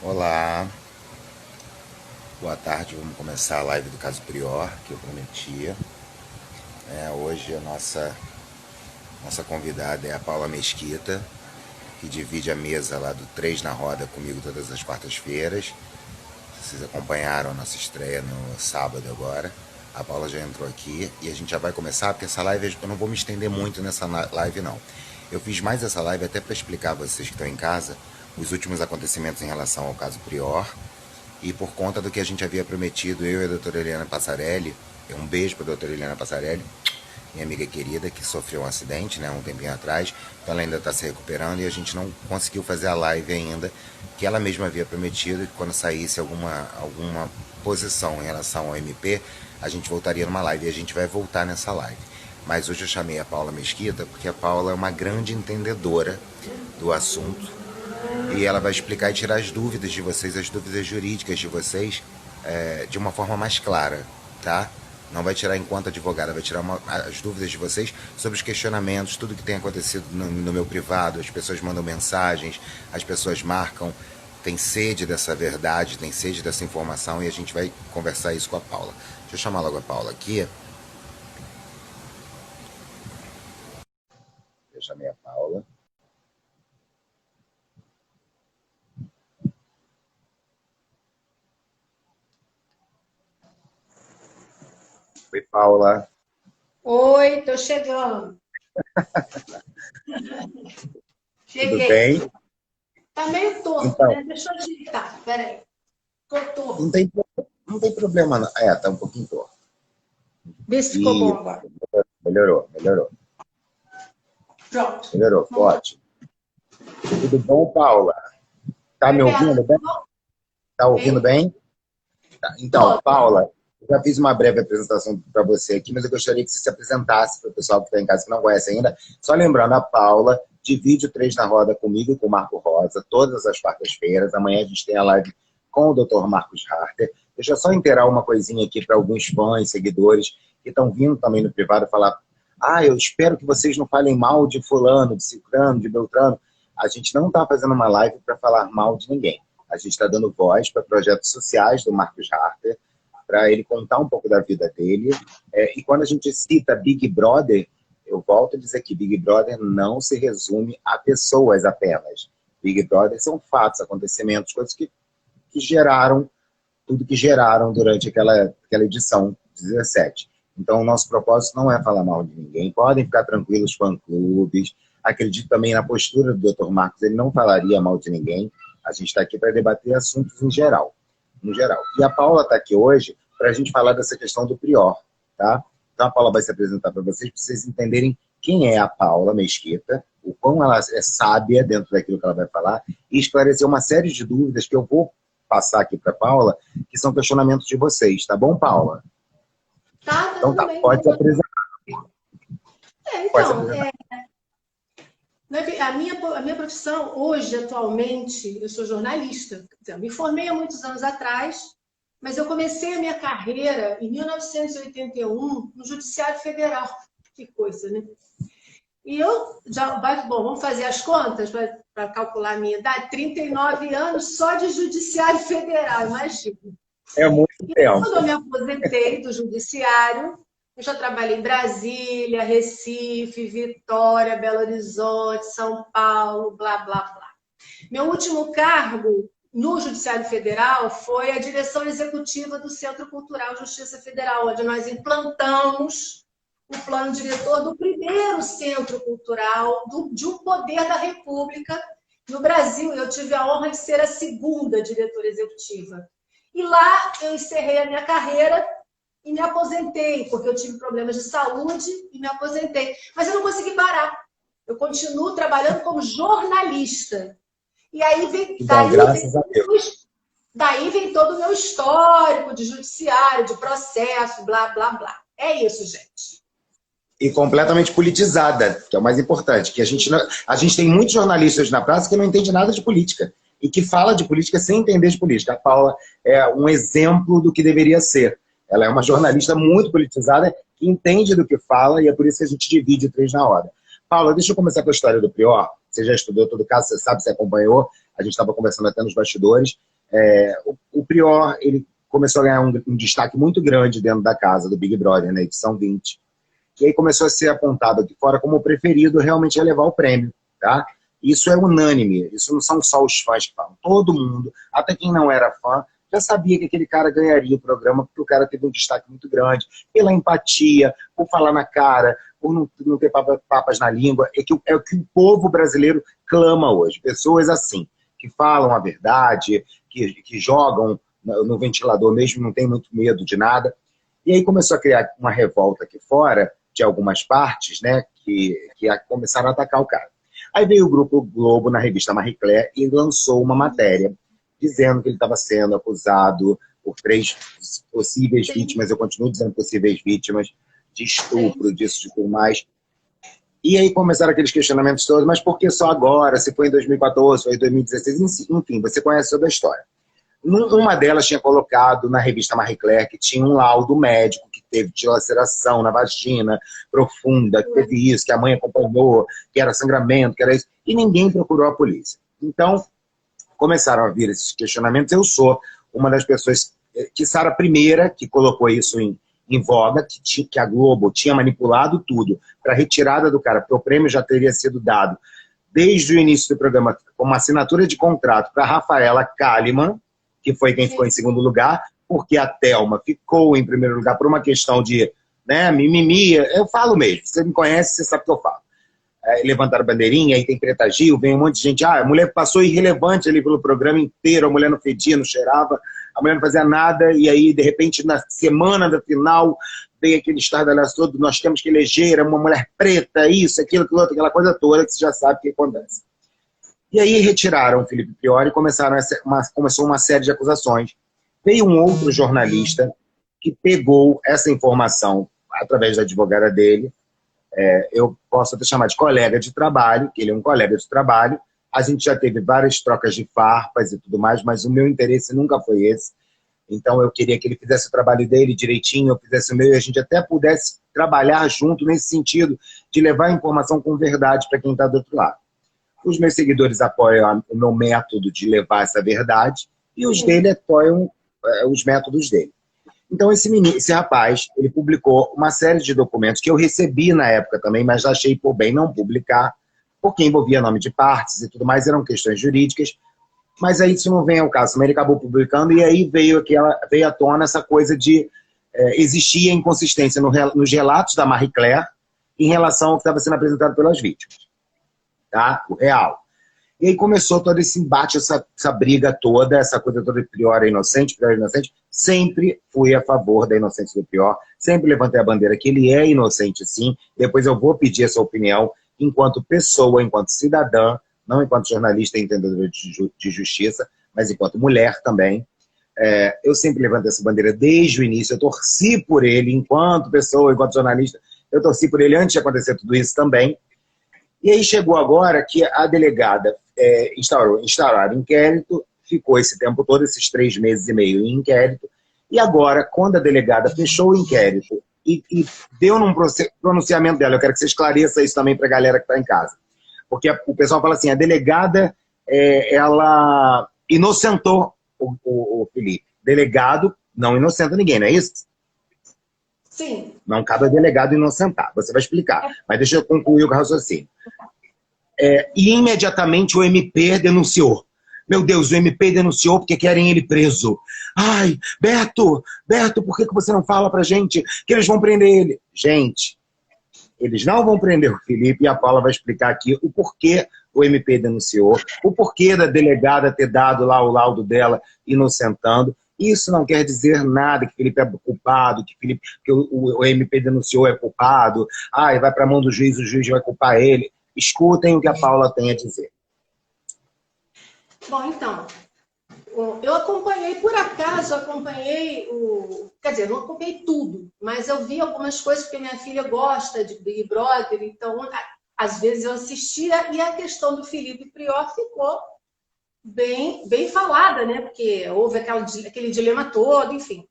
Olá, boa tarde. Vamos começar a live do caso Prior, que eu prometi. Hoje a nossa convidada é a Paula Mesquita, que divide a mesa lá do Três na Roda comigo todas as quartas-feiras. Vocês acompanharam a nossa estreia no sábado agora. A Paula já entrou aqui e a gente já vai começar, porque essa live eu não vou me estender muito nessa live não. Eu fiz mais essa live até para explicar a vocês que estão em casa os últimos acontecimentos em relação ao caso Prior. E por conta do que a gente havia prometido, eu e a doutora Eliana Passarelli, um beijo para a doutora Eliana Passarelli, minha amiga querida, que sofreu um acidente, né, um tempinho atrás, então ela ainda está se recuperando e a gente não conseguiu fazer a live ainda, que ela mesma havia prometido que quando saísse alguma posição em relação ao MP, a gente voltaria numa live e a gente vai voltar nessa live. Mas hoje eu chamei a Paula Mesquita porque a Paula é uma grande entendedora do assunto e ela vai explicar e tirar as dúvidas de vocês, as dúvidas jurídicas de vocês, de uma forma mais clara, tá? Não vai tirar enquanto advogada, vai tirar as dúvidas de vocês sobre os questionamentos, tudo que tem acontecido no meu privado. As pessoas mandam mensagens, as pessoas marcam, tem sede dessa verdade, tem sede dessa informação e a gente vai conversar isso com a Paula. Deixa eu chamar logo a Paula aqui. Eu chamei a Paula. Oi, Paula. Oi, tô chegando. Cheguei. Tudo bem? Tá meio torto, então, né? Deixa eu ajeitar, peraí. Tô torto. Não tem problema, não. Tá um pouquinho torto. Vê se ficou bom agora. Melhorou. Pronto. Melhorou, ótimo. Tudo bom, Paula? Tá me ouvindo bem? Tá ouvindo bem? Tá. Então, Paula, eu já fiz uma breve apresentação para você aqui, mas eu gostaria que você se apresentasse para o pessoal que está em casa que não conhece ainda. Só lembrando, a Paula divide o Três na Roda comigo e com o Marco Rosa, todas as quartas-feiras. Amanhã a gente tem a live com o Dr. Marcos Harter. Deixa eu só inteirar uma coisinha aqui para alguns fãs, seguidores, que estão vindo também no privado falar: eu espero que vocês não falem mal de fulano, de ciclano, de beltrano. A gente não está fazendo uma live para falar mal de ninguém. A gente está dando voz para projetos sociais do Marcos Harter, para ele contar um pouco da vida dele. E quando a gente cita Big Brother, eu volto a dizer que Big Brother não se resume a pessoas apenas. Big Brother são fatos, acontecimentos, coisas que geraram tudo que geraram durante aquela edição 17. Então, o nosso propósito não é falar mal de ninguém. Podem ficar tranquilos, fã-clubes. Acredito também na postura do Dr. Marcos, ele não falaria mal de ninguém. A gente está aqui para debater assuntos em geral. E a Paula está aqui hoje para a gente falar dessa questão do Prior, tá? Então a Paula vai se apresentar para vocês entenderem quem é a Paula Mesquita, o quão ela é sábia dentro daquilo que ela vai falar, e esclarecer uma série de dúvidas que eu vou passar aqui para a Paula, que são questionamentos de vocês, tá bom, Paula? Tá, então tá, bem. pode se apresentar. A minha profissão, hoje, atualmente, eu sou jornalista. Eu me formei há muitos anos atrás, mas eu comecei a minha carreira em 1981 no Judiciário Federal. Que coisa, né? E vamos fazer as contas para calcular a minha idade? 39 anos só de Judiciário Federal, imagina. É muito tempo. Quando eu me aposentei do Judiciário, eu já trabalhei em Brasília, Recife, Vitória, Belo Horizonte, São Paulo, blá, blá, blá. Meu último cargo no Judiciário Federal foi a direção executiva do Centro Cultural Justiça Federal, onde nós implantamos o plano diretor do primeiro centro cultural de um poder da República no Brasil. Eu tive a honra de ser a segunda diretora executiva. E lá eu encerrei a minha carreira e me aposentei, porque eu tive problemas de saúde e me aposentei. Mas eu não consegui parar. Eu continuo trabalhando como jornalista. E aí daí vem todo o meu histórico de judiciário, de processo, blá, blá, blá. É isso, gente. E completamente politizada, que é o mais importante. Que a gente tem muitos jornalistas na praça que não entendem nada de política. E que fala de política sem entender de política. A Paula é um exemplo do que deveria ser. Ela é uma jornalista muito politizada, que entende do que fala, e é por isso que a gente divide o Três na Roda. Paula, deixa eu começar com a história do Prior. Você já estudou todo o caso, você sabe, você acompanhou. A gente estava conversando até nos bastidores. O Prior, ele começou a ganhar um destaque muito grande dentro da casa do Big Brother, na edição 20. E aí começou a ser apontado aqui fora como o preferido realmente a levar o prêmio, tá? Isso é unânime, isso não são só os fãs que falam. Todo mundo, até quem não era fã, já sabia que aquele cara ganharia o programa, porque o cara teve um destaque muito grande, pela empatia, por falar na cara, por não ter papas na língua. É o que o povo brasileiro clama hoje. Pessoas assim, que falam a verdade, que jogam no ventilador mesmo, não tem muito medo de nada. E aí começou a criar uma revolta aqui fora, de algumas partes, né, que começaram a atacar o cara. Aí veio o Grupo Globo na revista Marie Claire e lançou uma matéria dizendo que ele estava sendo acusado por 3 possíveis vítimas, eu continuo dizendo possíveis vítimas, de estupro, disso, de tudo mais. E aí começaram aqueles questionamentos todos, mas por que só agora? Se foi em 2014, foi em 2016, enfim, você conhece toda a história. Uma delas tinha colocado na revista Marie Claire que tinha um laudo médico que teve dilaceração na vagina profunda, que teve isso, que a mãe acompanhou, que era sangramento, que era isso, e ninguém procurou a polícia. Então, começaram a vir esses questionamentos. Eu sou uma das pessoas, que Sara primeira, que colocou isso em voga, que a Globo tinha manipulado tudo para a retirada do cara, porque o prêmio já teria sido dado desde o início do programa, com uma assinatura de contrato para Rafaela Kalimann, que foi quem ficou em segundo lugar, porque a Thelma ficou em primeiro lugar por uma questão de, né, mimimi. Eu falo mesmo, você me conhece, você sabe o que eu falo. Levantaram bandeirinha, aí tem Preta Gil, vem um monte de gente, a mulher passou irrelevante ali pelo programa inteiro, a mulher não fedia, não cheirava, a mulher não fazia nada, e aí, de repente, na semana da final, veio aquele estardalhaço todo, nós temos que eleger uma mulher preta, isso, aquilo, aquilo outro, aquela coisa toda, que você já sabe o que acontece. E aí retiraram o Felipe Priori e começou uma série de acusações. Veio um outro jornalista que pegou essa informação através da advogada dele, eu posso até chamar de colega de trabalho, que ele é um colega de trabalho, a gente já teve várias trocas de farpas e tudo mais, mas o meu interesse nunca foi esse. Então eu queria que ele fizesse o trabalho dele direitinho, eu fizesse o meu, e a gente até pudesse trabalhar junto nesse sentido de levar a informação com verdade para quem está do outro lado. Os meus seguidores apoiam o meu método de levar essa verdade e os dele apoiam os métodos dele. Então esse rapaz, ele publicou uma série de documentos que eu recebi na época também, mas achei por bem não publicar, porque envolvia nome de partes e tudo mais, eram questões jurídicas, mas aí isso não vem ao caso, mas ele acabou publicando e aí veio à tona essa coisa de existia inconsistência nos relatos da Marie Claire em relação ao que estava sendo apresentado pelas vítimas. Tá? O real. E aí começou todo esse embate, essa briga toda, essa coisa toda de Prior é inocente, Prior é inocente. Sempre fui a favor da inocência do Prior, sempre levantei a bandeira que ele é inocente sim, depois eu vou pedir essa opinião enquanto pessoa, enquanto cidadã, não enquanto jornalista e entendedora de justiça, mas enquanto mulher também. Eu sempre levantei essa bandeira desde o início, eu torci por ele enquanto pessoa, enquanto jornalista, eu torci por ele antes de acontecer tudo isso também. E aí chegou agora que a delegada instauraram inquérito, ficou esse tempo todo, esses 3 meses e meio em inquérito, e agora, quando a delegada fechou o inquérito e deu num pronunciamento dela, eu quero que você esclareça isso também para a galera que está em casa, porque o pessoal fala assim, a delegada, ela inocentou o Felipe. Delegado não inocenta ninguém, não é isso? Sim. Não cabe ao delegado inocentar, você vai explicar. Mas deixa eu concluir o raciocínio. E imediatamente o MP denunciou. Meu Deus, o MP denunciou porque querem ele preso. Ai, Beto, por que você não fala pra gente que eles vão prender ele? Gente, eles não vão prender o Felipe e a Paula vai explicar aqui o porquê o MP denunciou, o porquê da delegada ter dado lá o laudo dela inocentando. Isso não quer dizer nada que Felipe é culpado, que o MP denunciou é culpado, vai para a mão do juiz, o juiz vai culpar ele. Escutem o que a Paula tem a dizer. Bom, então, eu acompanhei, por acaso, quer dizer, não acompanhei tudo, mas eu vi algumas coisas porque minha filha gosta de Big Brother, então, às vezes eu assistia e a questão do Felipe Prior ficou bem falada, né? Porque houve aquele dilema todo, enfim.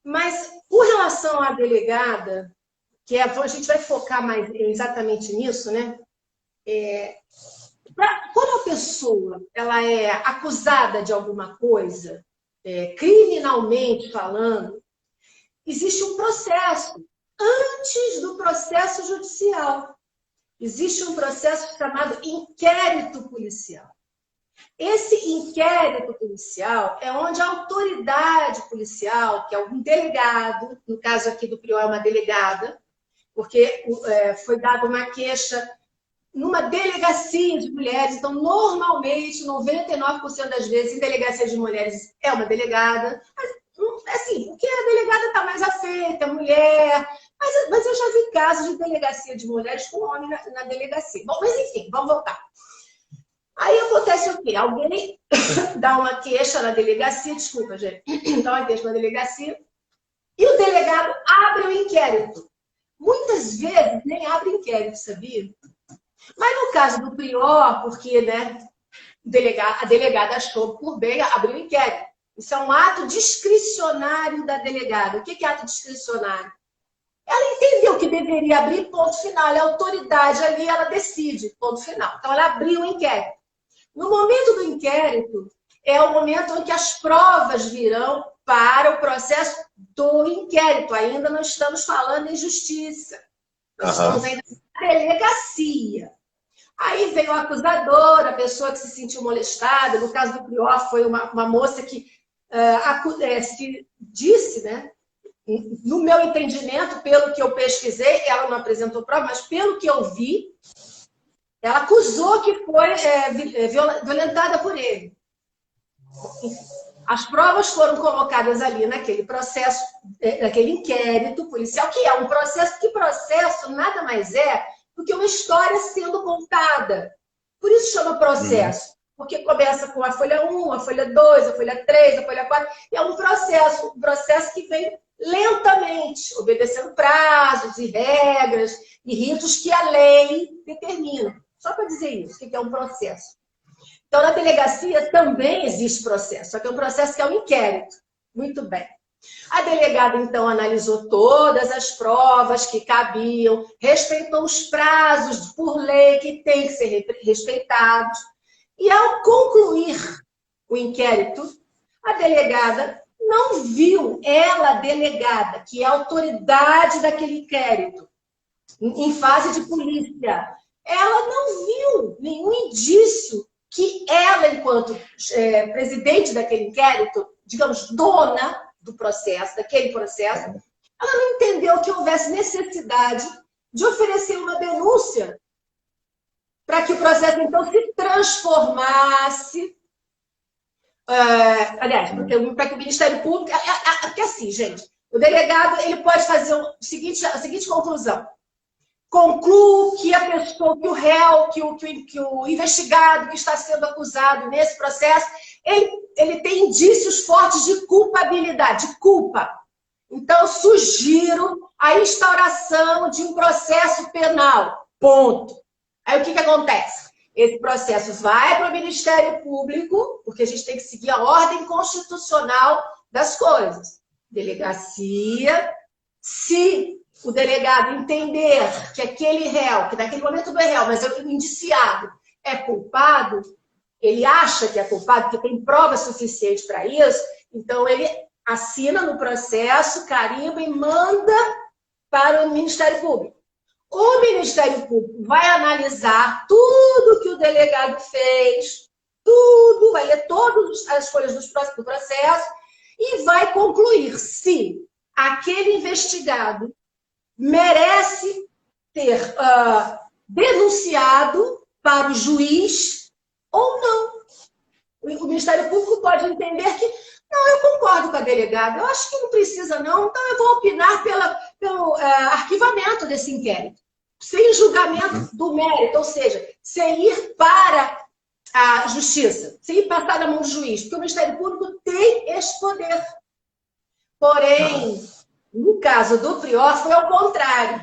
Mas, com relação à delegada, a gente vai focar mais exatamente nisso, né? Quando a pessoa ela é acusada de alguma coisa, criminalmente falando, existe um processo. Antes do processo judicial, existe um processo chamado inquérito policial. Esse inquérito policial é onde a autoridade policial, que é um delegado, no caso aqui do Prior é uma delegada, porque foi dada uma queixa numa delegacia de mulheres, então normalmente, 99% das vezes, em delegacia de mulheres é uma delegada. Assim, porque a delegada está mais afeita, mulher, mas eu já vi casos de delegacia de mulheres com homem na delegacia. Bom, mas enfim, vamos voltar. Aí acontece o quê? Alguém dá uma queixa na delegacia, desculpa, gente, dá uma queixa na delegacia, e o delegado abre o inquérito. Muitas vezes nem abre inquérito, sabia? Mas no caso do Prior, porque né, a delegada achou por bem, abriu o inquérito. Isso é um ato discricionário da delegada. O que é ato discricionário? Ela entendeu que deveria abrir, ponto final. A autoridade ali, ela decide, ponto final. Então, ela abriu o inquérito. No momento do inquérito, é o momento em que as provas virão para o processo do inquérito. Ainda não estamos falando em justiça. Nós estamos ainda na delegacia. Aí vem o acusador, a pessoa que se sentiu molestada. No caso do Prior, foi uma moça que se disse, né? No meu entendimento, pelo que eu pesquisei, ela não apresentou prova, mas pelo que eu vi, ela acusou que foi violentada por ele. As provas foram colocadas ali naquele processo, naquele inquérito policial, que é um processo, que processo nada mais é do que uma história sendo contada. Por isso chama processo. Porque começa com a folha 1, a folha 2, a folha 3, a folha 4. E é um processo que vem lentamente, obedecendo prazos e regras e ritos que a lei determina. Só para dizer isso, o que é um processo. Então, na delegacia também existe processo, só que é um processo que é um inquérito. Muito bem. A delegada, então, analisou todas as provas que cabiam, respeitou os prazos por lei que têm que ser respeitados. E, ao concluir o inquérito, a delegada não viu, ela, delegada, que é a autoridade daquele inquérito, em fase de polícia, ela não viu nenhum indício que ela, enquanto presidente daquele inquérito, digamos, dona do processo, daquele processo, ela não entendeu que houvesse necessidade de oferecer uma denúncia para que o processo, então, se transformasse. Aliás, para que o Ministério Público... Porque assim, gente, o delegado ele pode fazer a seguinte conclusão. Concluo que a pessoa, que o réu, que o investigado que está sendo acusado nesse processo, ele tem indícios fortes de culpabilidade, de culpa. Então, sugiro a instauração de um processo penal. Ponto. Aí, o que acontece? Esse processo vai para o Ministério Público, porque a gente tem que seguir a ordem constitucional das coisas. Delegacia, se o delegado entender que aquele réu, que naquele momento não é réu, mas o indiciado é culpado, ele acha que é culpado, que tem prova suficiente para isso, então ele assina no processo, carimba e manda para o Ministério Público. O Ministério Público vai analisar tudo que o delegado fez, tudo, vai ler todas as folhas do processo e vai concluir se aquele investigado merece ter denunciado para o juiz ou não. O Ministério Público pode entender que, não, eu concordo com a delegada, eu acho que não precisa não, então eu vou opinar pelo arquivamento desse inquérito, sem julgamento do mérito, ou seja, sem ir para a justiça, sem ir passar na mão do juiz, porque o Ministério Público tem esse poder. Porém, no caso do Prior, foi ao contrário.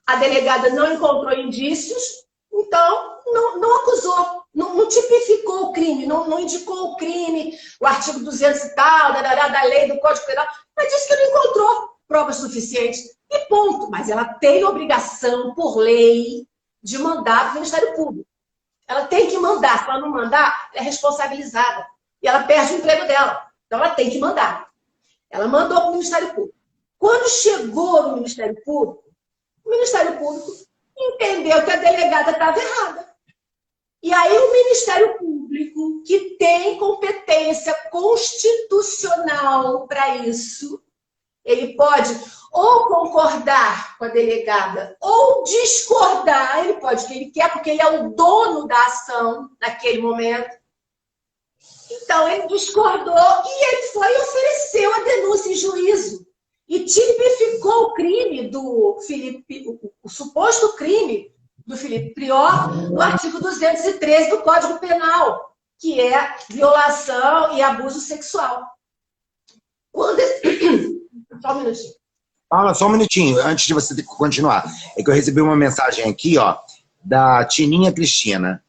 A delegada não encontrou indícios, então não acusou, não tipificou o crime, não indicou o crime, o artigo 200 e tal, da lei do Código Penal, mas disse que não encontrou provas suficientes. E ponto. Mas ela tem obrigação, por lei, de mandar para o Ministério Público. Ela tem que mandar. Se ela não mandar, ela é responsabilizada. E ela perde o emprego dela. Então, ela tem que mandar. Ela mandou para o Ministério Público. Quando chegou no Ministério Público, o Ministério Público entendeu que a delegada estava errada. E aí o Ministério Público, que tem competência constitucional para isso, ele pode ou concordar com a delegada ou discordar, ele pode o que ele quer, porque ele é o dono da ação naquele momento. Então, ele discordou e ele foi e ofereceu a denúncia em juízo. E tipificou o crime do Felipe, o suposto crime do Felipe Prior no artigo 213 do Código Penal, que é violação e abuso sexual. Quando... Só um minutinho. Fala só um minutinho, antes de você continuar. É que eu recebi uma mensagem aqui, ó, da Tininha Cristina.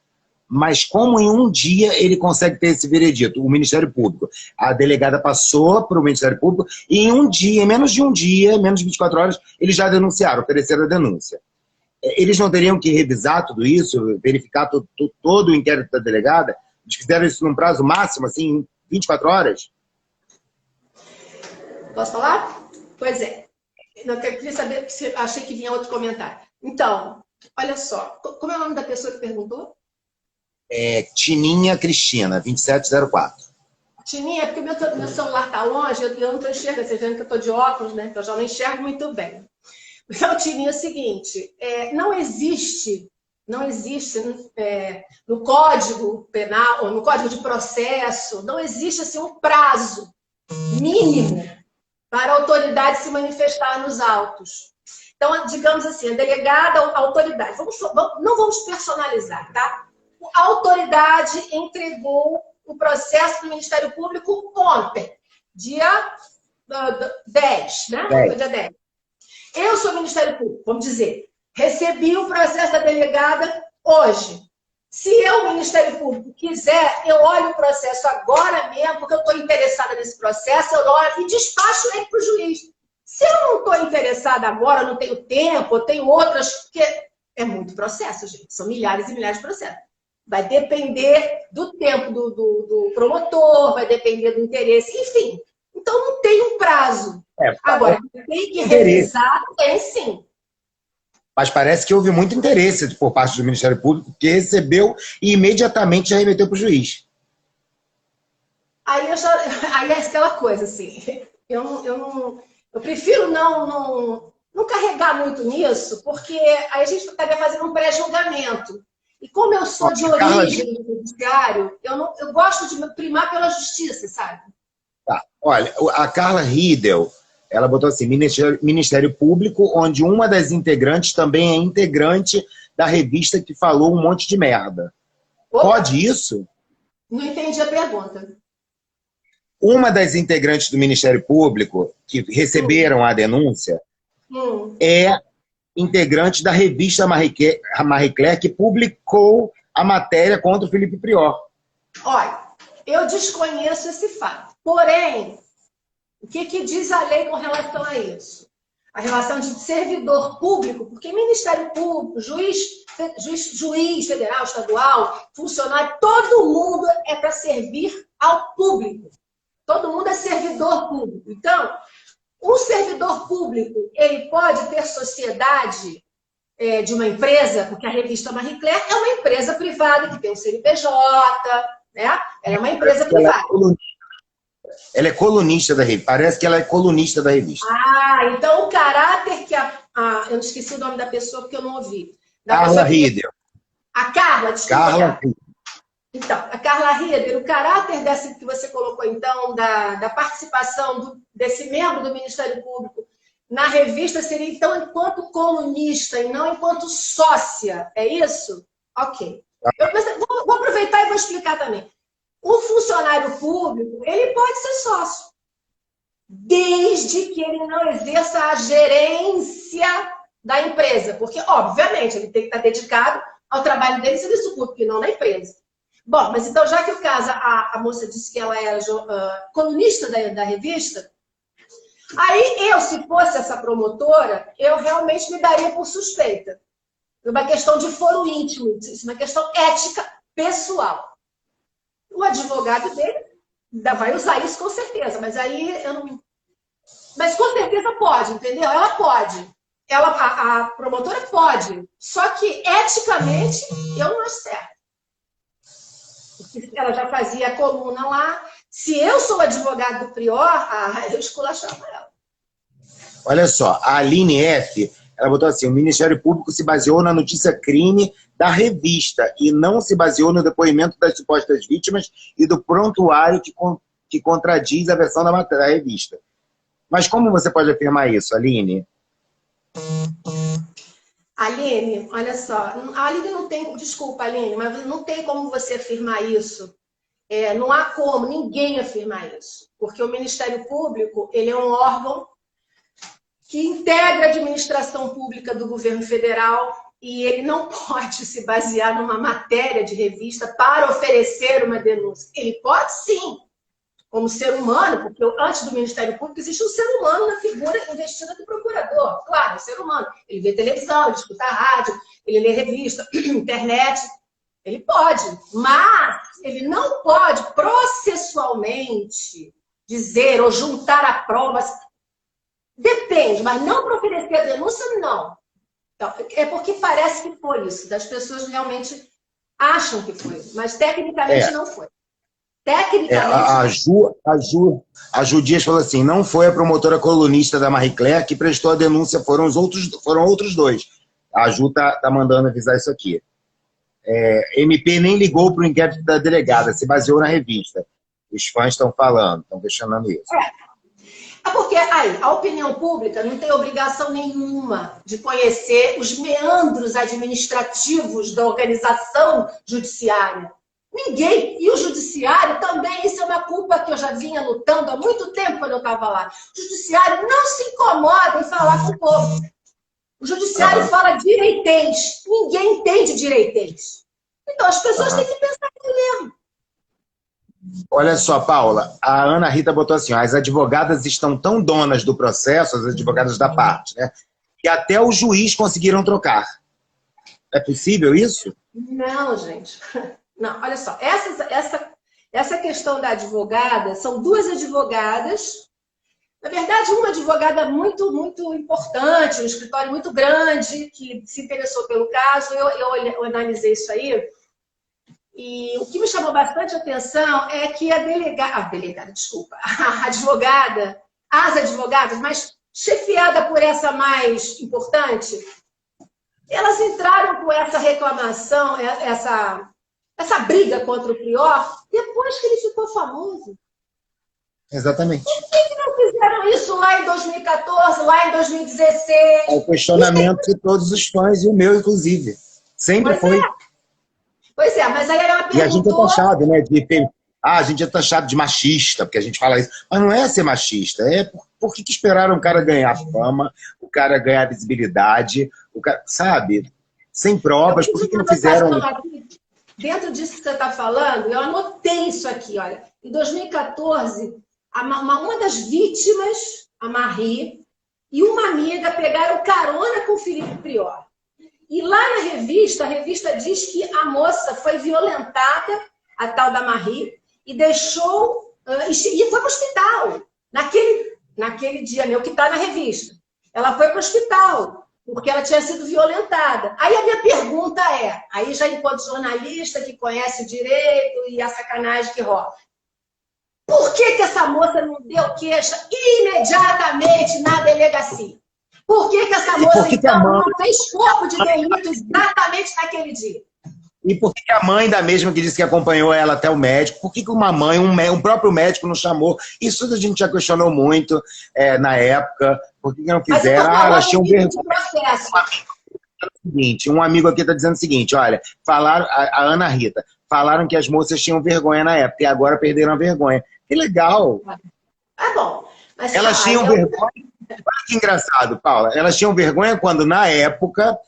Mas como em um dia ele consegue ter esse veredito? O Ministério Público. A delegada passou para o Ministério Público e em um dia, em menos de um dia, menos de 24 horas, eles já denunciaram, ofereceram a denúncia. Eles não teriam que revisar tudo isso, verificar todo o inquérito da delegada? Eles fizeram isso num prazo máximo, assim, 24 horas? Posso falar? Pois é. Eu queria saber, achei que vinha outro comentário. Então, olha só. Como é o nome da pessoa que perguntou? Tininha Cristina, 2704. Tininha, é porque meu celular está longe, eu não estou enxergando, você vendo que eu estou de óculos, né? Eu já não enxergo muito bem. Então, Tininha, é o seguinte, não existe no Código Penal, ou no Código de Processo, não existe assim, um prazo mínimo para a autoridade se manifestar nos autos. Então, digamos assim, a delegada, a autoridade, não vamos personalizar, tá? A autoridade entregou o processo do Ministério Público ontem, dia 10, né? Foi dia 10. Eu sou Ministério Público, vamos dizer, recebi o processo da delegada hoje. Se eu, Ministério Público, quiser, eu olho o processo agora mesmo, porque eu estou interessada nesse processo, eu olho e despacho ele para o juiz. Se eu não estou interessada agora, não tenho tempo, eu tenho outras, porque é muito processo, gente, são milhares e milhares de processos. Vai depender do tempo do promotor, vai depender do interesse, enfim. Então, não tem um prazo. Agora, tem que revisar, tem sim. Mas parece que houve muito interesse por parte do Ministério Público, que recebeu e imediatamente já remeteu para o juiz. Aí é aquela coisa, assim, eu prefiro não carregar muito nisso, porque aí a gente estaria fazendo um pré-julgamento. E como eu sou de origem do judiciário, eu gosto de primar pela justiça, sabe? Tá. Olha, a Carla Riedel, ela botou assim, Ministério Público, onde uma das integrantes também é integrante da revista que falou um monte de merda. Opa. Pode isso? Não entendi a pergunta. Uma das integrantes do Ministério Público que receberam a denúncia é integrante da revista Marie Claire, que publicou a matéria contra o Felipe Prior. Olha, eu desconheço esse fato. Porém, o que diz a lei com relação a isso? A relação de servidor público, porque Ministério Público, juiz federal, estadual, funcionário, todo mundo é para servir ao público. Todo mundo é servidor público. Então, o servidor público, ele pode ter sociedade de uma empresa, porque a revista Marie Claire é uma empresa privada que tem um CNPJ, né? Ela é uma empresa privada. Ela é colunista da revista. Parece que ela é colunista da revista. Ah, então o caráter que eu não esqueci o nome da pessoa porque eu não ouvi. Carla Riedel. A Carla, desculpa. Carla. Então, a Carla Riedel, o caráter dessa que você colocou, então, da participação desse membro do Ministério Público na revista seria, então, enquanto colunista e não enquanto sócia. É isso? Ok. Vou aproveitar e vou explicar também. O funcionário público, ele pode ser sócio, desde que ele não exerça a gerência da empresa. Porque, obviamente, ele tem que estar dedicado ao trabalho dele em serviço público, e não na empresa. Bom, mas então, já que o caso, a moça disse que ela era colunista da revista, aí eu, se fosse essa promotora, eu realmente me daria por suspeita. uma questão de foro íntimo, isso é uma questão ética pessoal. O advogado dele ainda vai usar isso com certeza, mas aí eu não... Mas com certeza pode, entendeu? Ela pode. A promotora pode. Só que, eticamente, eu não acho certo. Porque ela já fazia a coluna lá. Se eu sou advogado do Prior, eu esculachava ela. Olha só, a Aline F., ela botou assim, o Ministério Público se baseou na notícia crime da revista e não se baseou no depoimento das supostas vítimas e do prontuário que contradiz a versão da revista. Mas como você pode afirmar isso, Aline? Aline, olha só, a Aline não tem, desculpa, Aline, mas não tem como você afirmar isso. Não há como ninguém afirmar isso, porque o Ministério Público, ele é um órgão que integra a administração pública do governo federal e ele não pode se basear numa matéria de revista para oferecer uma denúncia. Ele pode sim, como ser humano, porque antes do Ministério Público existe um ser humano na figura investida do procurador. Claro, um ser humano. Ele vê televisão, ele escuta rádio, ele lê revista, internet. Ele pode, mas ele não pode processualmente dizer ou juntar a provas. Depende, mas não para oferecer a denúncia, não. Então, é porque parece que foi isso. Das pessoas realmente acham que foi, mas tecnicamente não foi. Tecnicamente. A Ju Dias falou assim, não foi a promotora colunista da Marie Claire que prestou a denúncia, foram outros dois. A Ju tá mandando avisar isso aqui. MP nem ligou para o inquérito da delegada, se baseou na revista. Os fãs estão falando, estão questionando isso. Porque aí, a opinião pública não tem obrigação nenhuma de conhecer os meandros administrativos da organização judiciária. Ninguém. E o judiciário também, isso é uma culpa que eu já vinha lutando há muito tempo quando eu estava lá. O judiciário não se incomoda em falar com o povo. O judiciário fala direitês. Ninguém entende direitês. Então as pessoas têm que pensar mesmo. Olha só, Paula, a Ana Rita botou assim, ó, as advogadas estão tão donas do processo, as advogadas da parte, né, que até o juiz conseguiram trocar. É possível isso? Não, gente. Não, olha só, essa questão da advogada, são duas advogadas, na verdade, uma advogada muito, muito importante, um escritório muito grande, que se interessou pelo caso, eu analisei isso aí, e o que me chamou bastante atenção é que a advogada, as advogadas, mas chefiada por essa mais importante, elas entraram com essa reclamação, essa briga contra o Prior, depois que ele ficou famoso. Exatamente. Por que não fizeram isso lá em 2014, lá em 2016? É o questionamento de todos os fãs, e o meu, inclusive. Sempre foi. Pois é, mas aí ela perguntou... E a gente é taxado, né? A gente é taxado de machista, porque a gente fala isso. Mas não é ser machista. Por que esperaram o cara ganhar fama, o cara ganhar visibilidade, o cara, sabe? Sem provas, por que não fizeram... Dentro disso que você está falando, eu anotei isso aqui, olha. Em 2014, uma das vítimas, a Marie, e uma amiga pegaram carona com o Felipe Prior. E lá na revista, a revista diz que a moça foi violentada, a tal da Marie, e deixou... E foi para o hospital. Naquele dia, meu, que está na revista. Ela foi para o hospital, porque ela tinha sido violentada. Aí a minha pergunta aí já enquanto jornalista que conhece o direito e a sacanagem que rola, por que essa moça não deu queixa imediatamente na delegacia? Por que essa moça, então, não fez corpo de delito exatamente naquele dia? E por que a mãe da mesma que disse que acompanhou ela até o médico, por que uma mãe, um próprio médico não chamou? Isso a gente já questionou muito na época. Por que não fizeram? Elas tinham vergonha. Um amigo aqui está dizendo o seguinte, olha, falaram, a Ana Rita, falaram que as moças tinham vergonha na época e agora perderam a vergonha. Que legal. Bom. Mas, elas tinham vergonha. Olha que engraçado, Paula. Elas tinham vergonha quando, na época,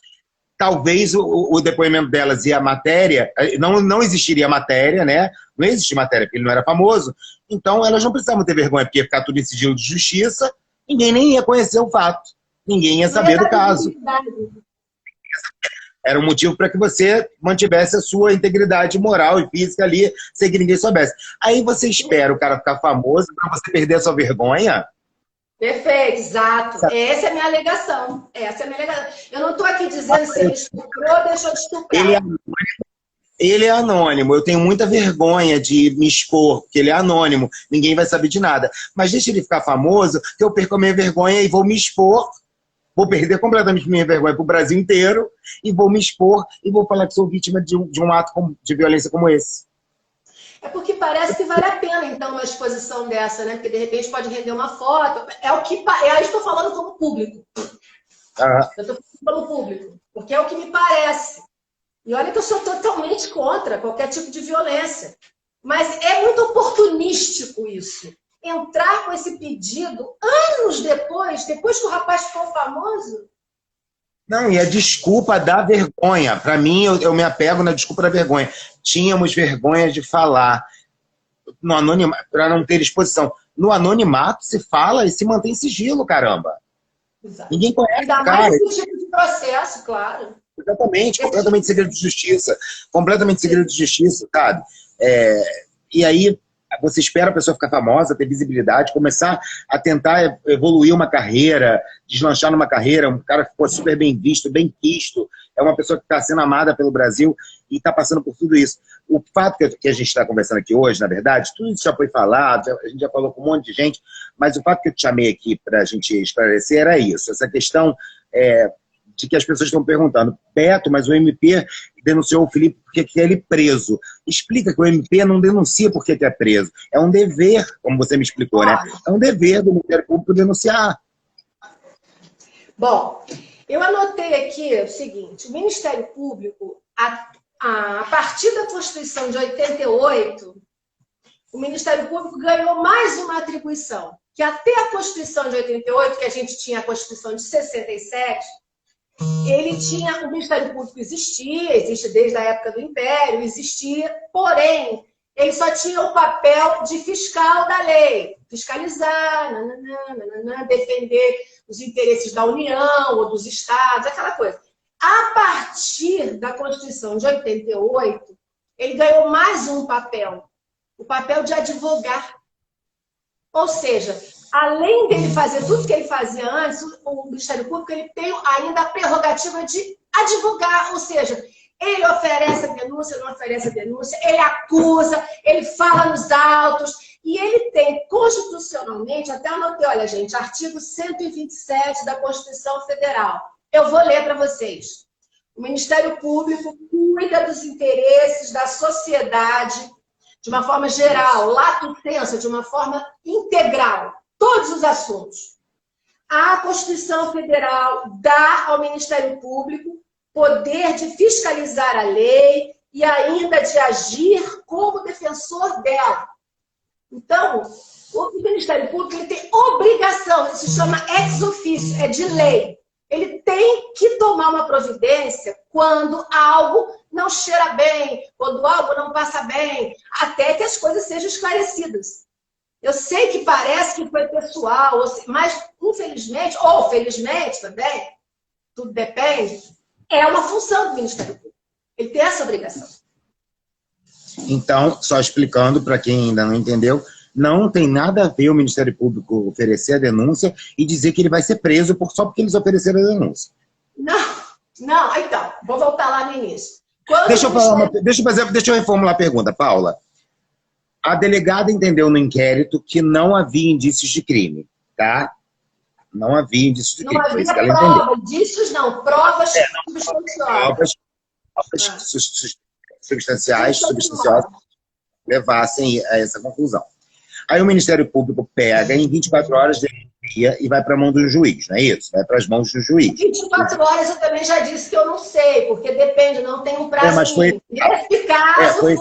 talvez o depoimento delas e a matéria, não existiria matéria, né? Não existe matéria, porque ele não era famoso. Então, elas não precisavam ter vergonha, porque ia ficar tudo em sigilo de justiça, ninguém nem ia conhecer o fato. Ninguém ia saber do caso. Era um motivo para que você mantivesse a sua integridade moral e física ali, sem que ninguém soubesse. Aí você espera o cara ficar famoso para você perder a sua vergonha? Perfeito, exato. Essa é a minha alegação. Essa é a minha alegação. Eu não estou aqui dizendo se ele estuprou ou deixou de estuprar. Ele é anônimo. Eu tenho muita vergonha de me expor, porque ele é anônimo. Ninguém vai saber de nada. Mas deixa ele ficar famoso, que eu perco a minha vergonha e vou me expor. Vou perder completamente minha vergonha para o Brasil inteiro e vou me expor e vou falar que sou vítima de um ato de violência como esse. É porque parece que vale a pena, então, uma exposição dessa, né? Porque, de repente, pode render uma foto. Aí estou falando como público. Eu estou falando como público, porque é o que me parece. E olha que eu sou totalmente contra qualquer tipo de violência. Mas é muito oportunístico isso. Entrar com esse pedido anos depois que o rapaz ficou famoso. Não, e a desculpa da vergonha. Para mim, eu me apego na desculpa da vergonha. Tínhamos vergonha de falar no anonimato, para não ter exposição. No anonimato se fala e se mantém sigilo, caramba. Exato. Ninguém conhece o cara. Mais esse tipo de processo, claro. Exatamente, completamente segredo de justiça. Completamente segredo de justiça, sabe? E aí, você espera a pessoa ficar famosa, ter visibilidade, começar a tentar evoluir uma carreira, deslanchar numa carreira, um cara que ficou super bem visto, bem quisto, é uma pessoa que está sendo amada pelo Brasil e está passando por tudo isso. O fato que a gente está conversando aqui hoje, na verdade, tudo isso já foi falado, a gente já falou com um monte de gente, mas o fato que eu te chamei aqui para a gente esclarecer era isso, essa questão de que as pessoas estão perguntando, Beto, mas o MP denunciou o Felipe porque quer ele preso. Explica que o MP não denuncia porque quer preso. É um dever, como você me explicou, né? É um dever do Ministério Público denunciar. Bom, eu anotei aqui o seguinte, o Ministério Público, a partir da Constituição de 88, o Ministério Público ganhou mais uma atribuição, que até a Constituição de 88, que a gente tinha a Constituição de 67, o Ministério Público existe desde a época do Império, existia, porém, ele só tinha o papel de fiscal da lei, fiscalizar, defender os interesses da União ou dos Estados, aquela coisa. A partir da Constituição de 88, ele ganhou mais um papel, o papel de advogar. Ou seja, além dele fazer tudo que ele fazia antes, o Ministério Público ele tem ainda a prerrogativa de advogar, ou seja, ele oferece a denúncia, não oferece a denúncia, ele acusa, ele fala nos autos, e ele tem constitucionalmente, até anotei, olha gente, artigo 127 da Constituição Federal. Eu vou ler para vocês. O Ministério Público cuida dos interesses da sociedade de uma forma geral, lato sensu, de uma forma integral, todos os assuntos. A Constituição Federal dá ao Ministério Público poder de fiscalizar a lei e ainda de agir como defensor dela. Então, o Ministério Público ele tem obrigação, isso se chama ex officio, é de lei. Ele tem que tomar uma providência quando algo não cheira bem, quando algo não passa bem, até que as coisas sejam esclarecidas. Eu sei que parece que foi pessoal, mas infelizmente, ou felizmente também, tudo depende, é uma função do Ministério Público. Ele tem essa obrigação. Então, só explicando para quem ainda não entendeu, não tem nada a ver o Ministério Público oferecer a denúncia e dizer que ele vai ser preso só porque eles ofereceram a denúncia. Não, então, vou voltar lá no início. Deixa eu reformular a pergunta, Paula. A delegada entendeu no inquérito que não havia indícios de crime, tá? Não havia indícios de crime. Não havia prova, indícios não, provas substanciosas. Provas substanciosas levassem a essa conclusão. Aí o Ministério Público pega, em 24 horas, denuncia e vai para a mão do juiz, não é isso? Vai para as mãos do juiz. 24 horas eu também já disse que eu não sei, porque depende, não tem um prazo mínimo. Nesse caso foi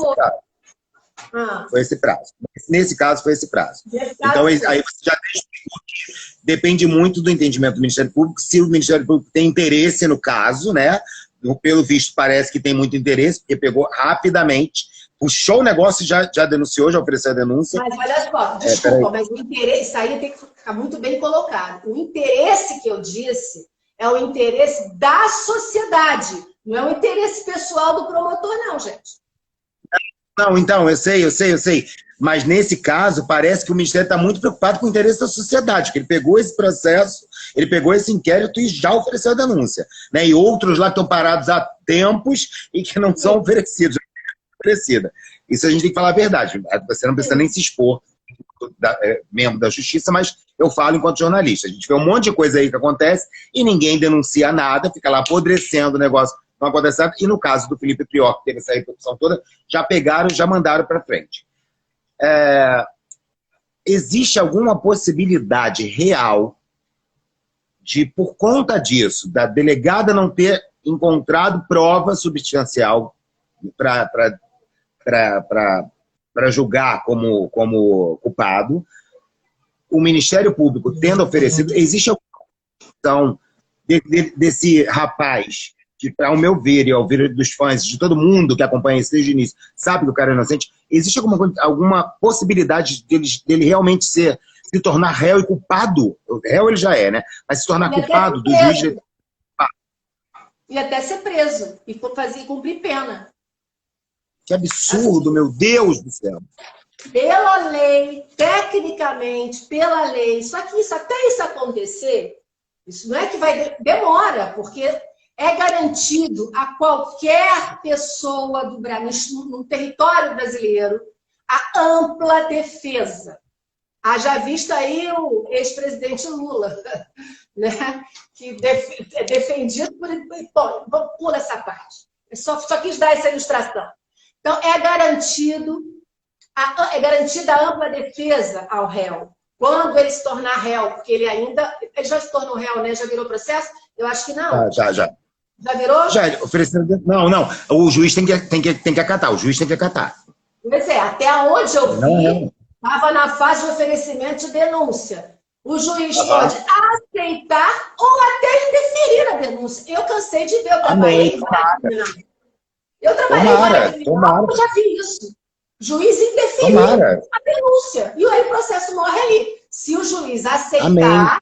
esse prazo. Nesse caso foi esse prazo. Então aí você já explicou que depende muito do entendimento do Ministério Público, se o Ministério Público tem interesse no caso, né? Pelo visto parece que tem muito interesse, porque pegou rapidamente, puxou o negócio e já denunciou, já ofereceu a denúncia. Mas olha só, desculpa, mas o interesse, isso aí tem que ficar muito bem colocado. O interesse que eu disse é o interesse da sociedade, Não é o interesse pessoal do promotor, não, gente. Não, então, eu sei. Mas nesse caso, parece que o Ministério está muito preocupado com o interesse da sociedade, porque ele pegou esse processo, ele pegou esse inquérito e já ofereceu a denúncia. Né? E outros lá que estão parados há tempos e que não são oferecidos. Oferecida. Isso a gente tem que falar a verdade. Você não precisa nem se expor, membro da justiça, mas eu falo enquanto jornalista. A gente vê um monte de coisa aí que acontece e ninguém denuncia nada, fica lá apodrecendo o negócio, não acontece nada. E no caso do Felipe Prior, que teve essa repercussão toda, já pegaram, já mandaram para frente. Existe alguma possibilidade real de, por conta disso, da delegada não ter encontrado prova substancial para julgar como culpado, o Ministério Público tendo oferecido, existe alguma questão desse rapaz, que, ao meu ver e ao ver dos fãs, de todo mundo que acompanha isso desde o início, sabe que o cara é inocente, existe alguma possibilidade dele realmente se tornar réu e culpado? Réu ele já é, né? Mas se tornar culpado do juiz... E até ser preso e cumprir pena. Que absurdo, meu Deus do céu. Pela lei, tecnicamente, pela lei. Só que até isso acontecer, isso não é que demora, porque é garantido a qualquer pessoa do Brasil, no território brasileiro, a ampla defesa. Haja vista aí o ex-presidente Lula, né? Que é defendido por... Bom, pula essa parte. Eu só quis dar essa ilustração. Então, é garantida a ampla defesa ao réu. Quando ele se tornar réu, porque ele já se tornou réu, né? Já virou processo? Eu acho que não. Já. Já virou? Já, oferecendo... Não. O juiz tem que acatar. O juiz tem que acatar. Pois é, até onde eu vi, estava na fase de oferecimento de denúncia. O juiz pode aceitar ou até indeferir a denúncia. Eu cansei de ver, eu trabalhei eu já vi isso. Juiz indeferiu a denúncia. E aí o processo morre ali. Se o juiz aceitar,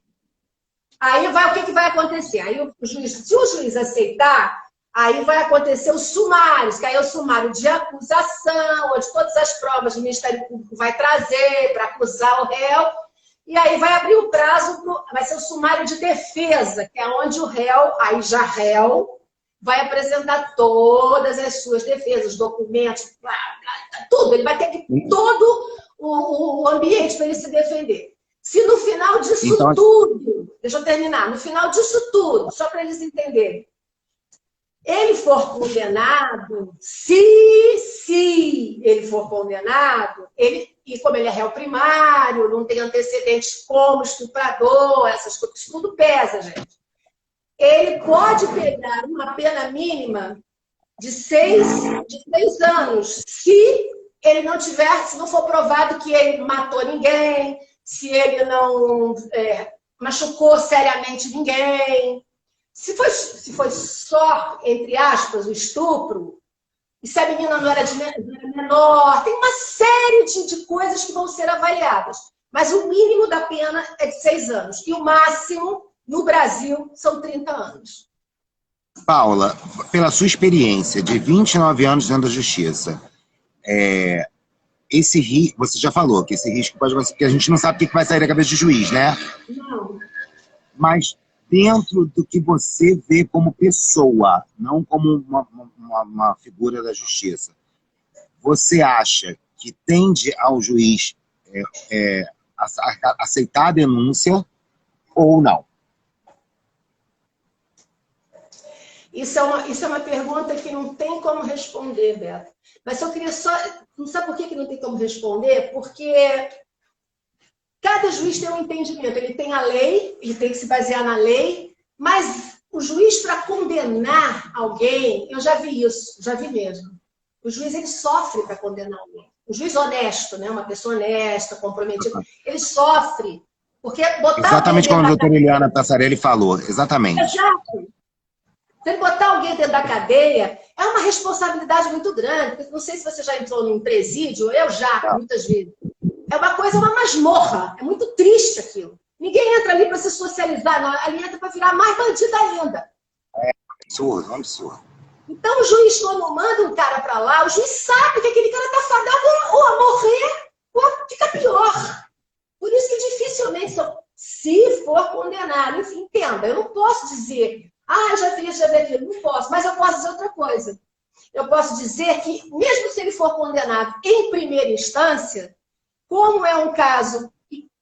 aí o que vai acontecer? Aí se o juiz aceitar, aí vai acontecer os sumários, que aí é o sumário de acusação, onde todas as provas o Ministério Público vai trazer para acusar o réu, e aí vai abrir o prazo, vai ser o sumário de defesa, que é onde o réu, aí já réu, vai apresentar todas as suas defesas, documentos, tudo. Ele vai ter todo o ambiente para ele se defender. Se no final disso tudo, deixa eu terminar, no final disso tudo, só para eles entenderem, ele for condenado, se ele for condenado, e como ele é réu primário, não tem antecedentes como estuprador, essas coisas, isso tudo pesa, gente. Ele pode pegar uma pena mínima de 6 anos, se ele não se não for provado que ele matou ninguém, se ele não machucou seriamente ninguém. Se foi só, entre aspas, o estupro, e se a menina não era menor, tem uma série de coisas que vão ser avaliadas. Mas o mínimo da pena é de 6 anos. E o máximo, no Brasil, são 30 anos. Paula, pela sua experiência de 29 anos dentro da justiça, esse risco, você já falou que esse risco pode ser, porque a gente não sabe o que vai sair da cabeça do juiz, né? Não. Mas dentro do que você vê como pessoa, não como uma figura da justiça, você acha que tende ao juiz aceitar a denúncia ou não? Isso é uma pergunta que não tem como responder, Beto. Mas eu queria só... Não sabe por que não tem como responder? Porque cada juiz tem um entendimento. Ele tem a lei, ele tem que se basear na lei, mas o juiz, para condenar alguém, eu já vi isso, já vi mesmo. O juiz, ele sofre para condenar alguém. O juiz honesto, né? Uma pessoa honesta, comprometida, ele sofre. Porque botar exatamente como a doutora Eliana Passarelli falou, exatamente. Exato. Se ele botar alguém dentro da cadeia, é uma responsabilidade muito grande. Não sei se você já entrou num presídio, eu já, muitas vezes. É uma masmorra. É muito triste aquilo. Ninguém entra ali para se socializar, não. Ali entra para virar mais bandida ainda. É absurdo, absurdo. Então, o juiz, quando manda um cara para lá, o juiz sabe que aquele cara está fadado ou a morrer ou a ficar pior. Por isso que dificilmente, se for condenado, enfim, entenda, eu não posso dizer, eu já fiz, já vi aquilo, não posso, mas eu posso dizer outra coisa. Eu posso dizer que, mesmo se ele for condenado em primeira instância, como é um caso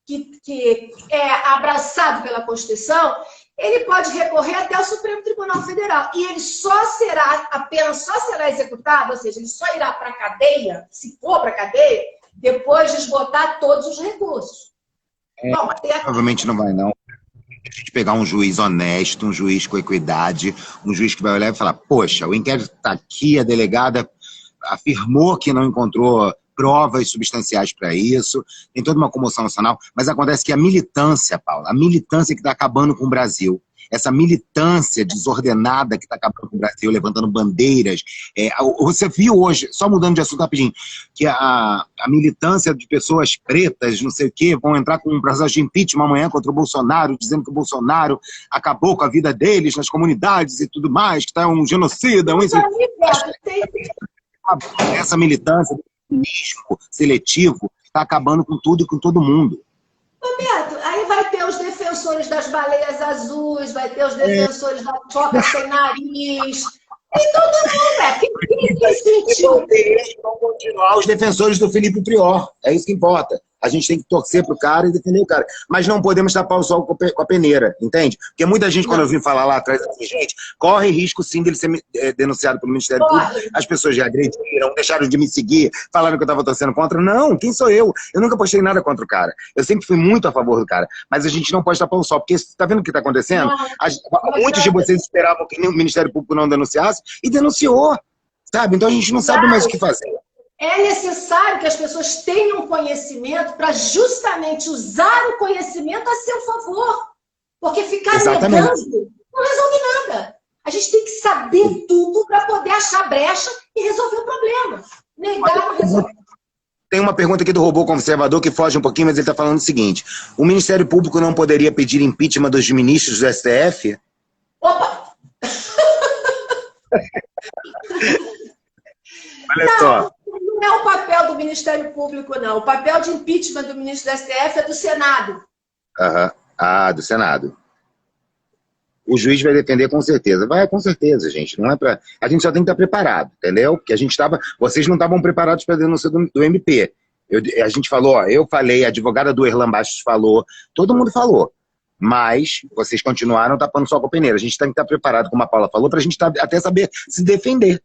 que é abraçado pela Constituição, ele pode recorrer até o Supremo Tribunal Federal. E ele a pena só será executada, ou seja, ele só irá para a cadeia, se for para a cadeia, depois de esgotar todos os recursos. Bom, provavelmente não vai, não. A gente pegar um juiz honesto, um juiz com equidade, um juiz que vai olhar e falar, poxa, o inquérito está aqui, a delegada afirmou que não encontrou provas substanciais para isso, tem toda uma comoção nacional, mas acontece que a militância, Paula, a militância que está acabando com o Brasil, essa militância desordenada que está acabando com o Brasil, levantando bandeiras, você viu hoje, só mudando de assunto rapidinho, que a militância de pessoas pretas, não sei o quê, vão entrar com um processo de impeachment amanhã contra o Bolsonaro, dizendo que o Bolsonaro acabou com a vida deles nas comunidades e tudo mais, que está um genocida, essa militância seletivo está acabando com tudo e com todo mundo. Roberto, aí vai ter os defensores das baleias azuis, vai ter os defensores da choca sem nariz, e todo mundo, quem sentiu? Vão continuar os defensores do Felipe Prior, é isso que importa. A gente tem que torcer pro cara e defender o cara. Mas não podemos tapar o sol com a peneira, entende? Porque muita gente, quando eu vim falar lá atrás, assim, gente, corre risco sim dele ser denunciado pelo Ministério Público. As pessoas já agrediram, deixaram de me seguir, falaram que eu estava torcendo contra. Não, quem sou eu? Eu nunca postei nada contra o cara. Eu sempre fui muito a favor do cara. Mas a gente não pode tapar o sol, porque tá vendo o que está acontecendo? Muitos de vocês esperavam que o Ministério Público não denunciasse e denunciou, sabe? Então a gente não sabe mais o que fazer. É necessário que as pessoas tenham conhecimento para justamente usar o conhecimento a seu favor. Porque ficar negando não resolve nada. A gente tem que saber tudo para poder achar brecha e resolver o problema. Negar não resolve. Tem uma pergunta aqui do robô conservador que foge um pouquinho, mas ele está falando o seguinte: o Ministério Público não poderia pedir impeachment dos ministros do STF? Opa! Olha só. Não é o papel do Ministério Público, não. O papel de impeachment do ministro do STF é do Senado. Do Senado. O juiz vai defender com certeza. Vai, com certeza, gente. Não é pra... A gente só tem que estar preparado, entendeu? Porque vocês não estavam preparados para a denúncia do MP. A gente falou, eu falei, a advogada do Erlan Bastos falou, todo mundo falou. Mas vocês continuaram tapando só com a peneira. A gente tem que estar preparado, como a Paula falou, para a gente até saber se defender.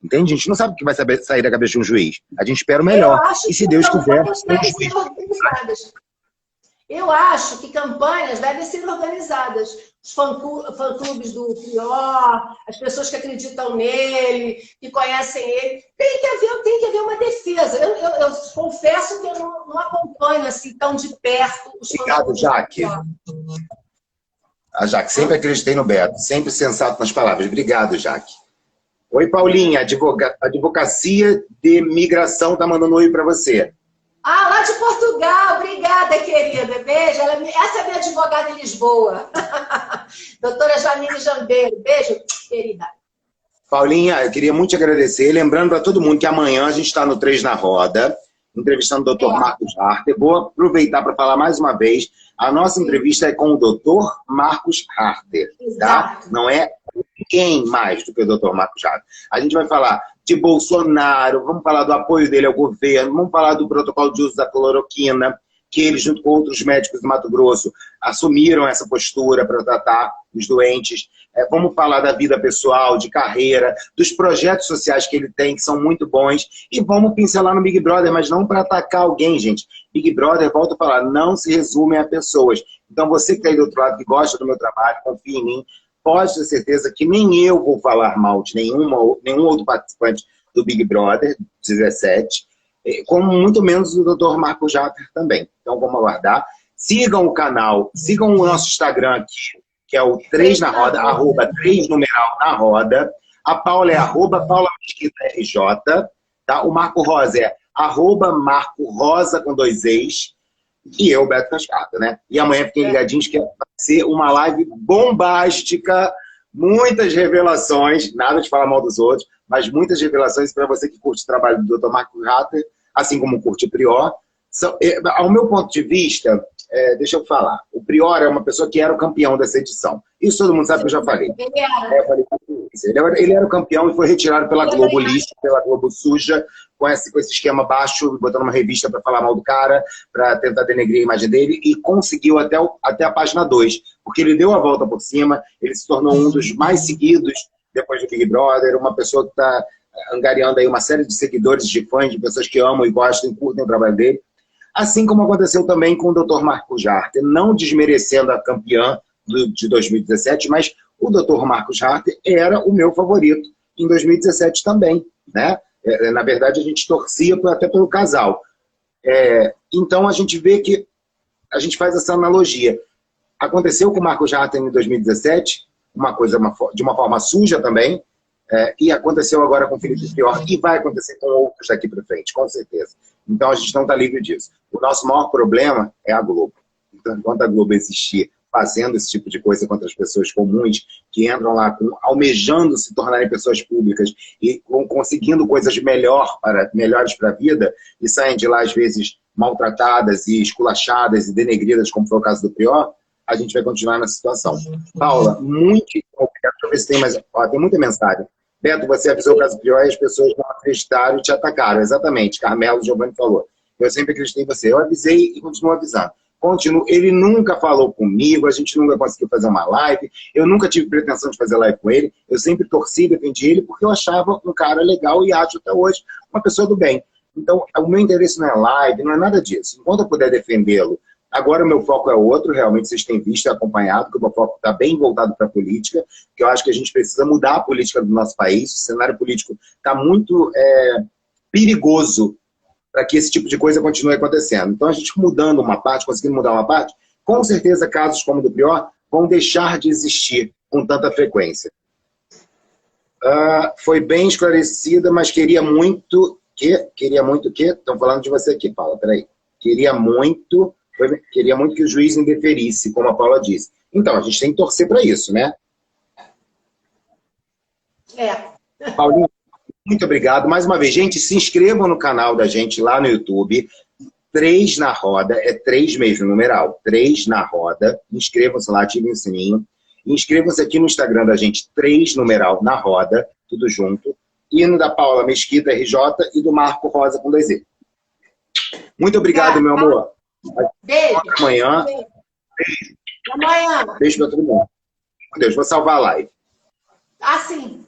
Entende? A gente não sabe o que vai sair da cabeça de um juiz. A gente espera o melhor. E se Deus quiser, eu acho que campanhas devem ser organizadas. Os fã-clubes do Prior, as pessoas que acreditam nele, que conhecem ele. Tem que haver uma defesa. Eu confesso que eu não acompanho assim tão de perto os Obrigado, Jaque. A Jaque, sempre acreditei no Beto. Sempre sensato nas palavras. Obrigado, Jaque. Oi, Paulinha, Advocacia de Migração tá mandando um oi para você. Lá de Portugal, obrigada, querida. Beijo. Essa é minha advogada em Lisboa. Doutora Janine Jambeiro. Beijo, querida. Paulinha, eu queria muito te agradecer. Lembrando para todo mundo que amanhã a gente está no 3 na Roda, entrevistando o Dr. Marcos Harter. Vou aproveitar para falar mais uma vez. A nossa entrevista é com o Dr. Marcos Harter, tá? Não é ninguém mais do que o Dr. Marcos Harter. A gente vai falar de Bolsonaro, vamos falar do apoio dele ao governo, vamos falar do protocolo de uso da cloroquina, que eles, junto com outros médicos do Mato Grosso, assumiram essa postura para tratar os doentes. Vamos falar da vida pessoal, de carreira, dos projetos sociais que ele tem, que são muito bons. E vamos pincelar no Big Brother, mas não para atacar alguém, gente. Big Brother, volto a falar, não se resume a pessoas. Então, você que está aí do outro lado, que gosta do meu trabalho, confia em mim, pode ter certeza que nem eu vou falar mal de nenhum outro participante do Big Brother 17, como muito menos o Dr. Marcos Harter também. Então, vamos aguardar. Sigam o canal, sigam o nosso Instagram aqui, que é o 3 na Roda, @3 numeral na Roda. A Paula é @Paula Mesquita RJ, tá? O Marco Rosa é @Marco Rosa com 2 E's. E eu, Beto Cascata, né? E amanhã fiquem ligadinhos que vai ser uma live bombástica Muitas revelações, nada de falar mal dos outros, mas muitas revelações para você que curte o trabalho do Dr. Marco Harter, assim como curte o Prior. Ao meu ponto de vista, deixa eu falar, o Prior é uma pessoa que era o campeão dessa edição. Isso todo mundo sabe que eu já falei. Ele era o campeão e foi retirado pela Globo Lixo, pela Globo Suja, com esse esquema baixo, botando uma revista para falar mal do cara, para tentar denegrir a imagem dele, e conseguiu até a página 2, porque ele deu a volta por cima, ele se tornou um dos mais seguidos depois do Big Brother, uma pessoa que está angariando aí uma série de seguidores, de fãs, de pessoas que amam e gostam e curtem o trabalho dele. Assim como aconteceu também com o Dr. Marco Harter, não desmerecendo a campeã de 2017, mas o Dr. Marcos Harter era o meu favorito em 2017 também, né? Na verdade, a gente torcia até pelo casal. Então, a gente vê que a gente faz essa analogia. Aconteceu com o Marcos Harter em 2017, uma coisa de uma forma suja também, e aconteceu agora com o Felipe Prior, e vai acontecer com outros daqui para frente, com certeza. Então, a gente não está livre disso. O nosso maior problema é a Globo. Então, enquanto a Globo existir fazendo esse tipo de coisa contra as pessoas comuns, que entram lá almejando se tornarem pessoas públicas e conseguindo coisas melhores para a vida, e saem de lá, às vezes, maltratadas e esculachadas e denegridas, como foi o caso do Prior, a gente vai continuar nessa situação. Paula, muito obrigado. Deixa eu ver se tem mais. Tem muita mensagem. Beto, você avisou o caso do Prior e as pessoas não acreditaram e te atacaram. Exatamente. Carmelo Giovanni falou. Eu sempre acreditei em você. Eu avisei e continuo avisando. Ele nunca falou comigo, a gente nunca conseguiu fazer uma live, eu nunca tive pretensão de fazer live com ele, eu sempre torci e defendi ele porque eu achava um cara legal e acho até hoje uma pessoa do bem. Então, o meu interesse não é live, não é nada disso. Enquanto eu puder defendê-lo, agora o meu foco é outro, realmente vocês têm visto e acompanhado, que o meu foco está bem voltado para a política, que eu acho que a gente precisa mudar a política do nosso país, o cenário político está muito perigoso para que esse tipo de coisa continue acontecendo. Então, a gente mudando uma parte, conseguindo mudar uma parte, com certeza casos como o do Prior vão deixar de existir com tanta frequência. Foi bem esclarecida, mas queria muito que... Estão falando de você aqui, Paula, peraí. Queria muito que o juiz indeferisse, como a Paula disse. Então, a gente tem que torcer para isso, né? Paulinha, muito obrigado. Mais uma vez, gente, se inscrevam no canal da gente lá no YouTube. 3 na Roda, é 3 mesmo, numeral. 3 na Roda. Inscrevam-se lá, ativem o sininho. Inscrevam-se aqui no Instagram da gente, 3 numeral na Roda, tudo junto. E no da Paula Mesquita, RJ, e do Marco Rosa com 2E. Muito obrigado, meu amor. Beijo. Até amanhã. Beijo. Amanhã. Beijo pra todo mundo. Com Deus, vou salvar a live. Sim.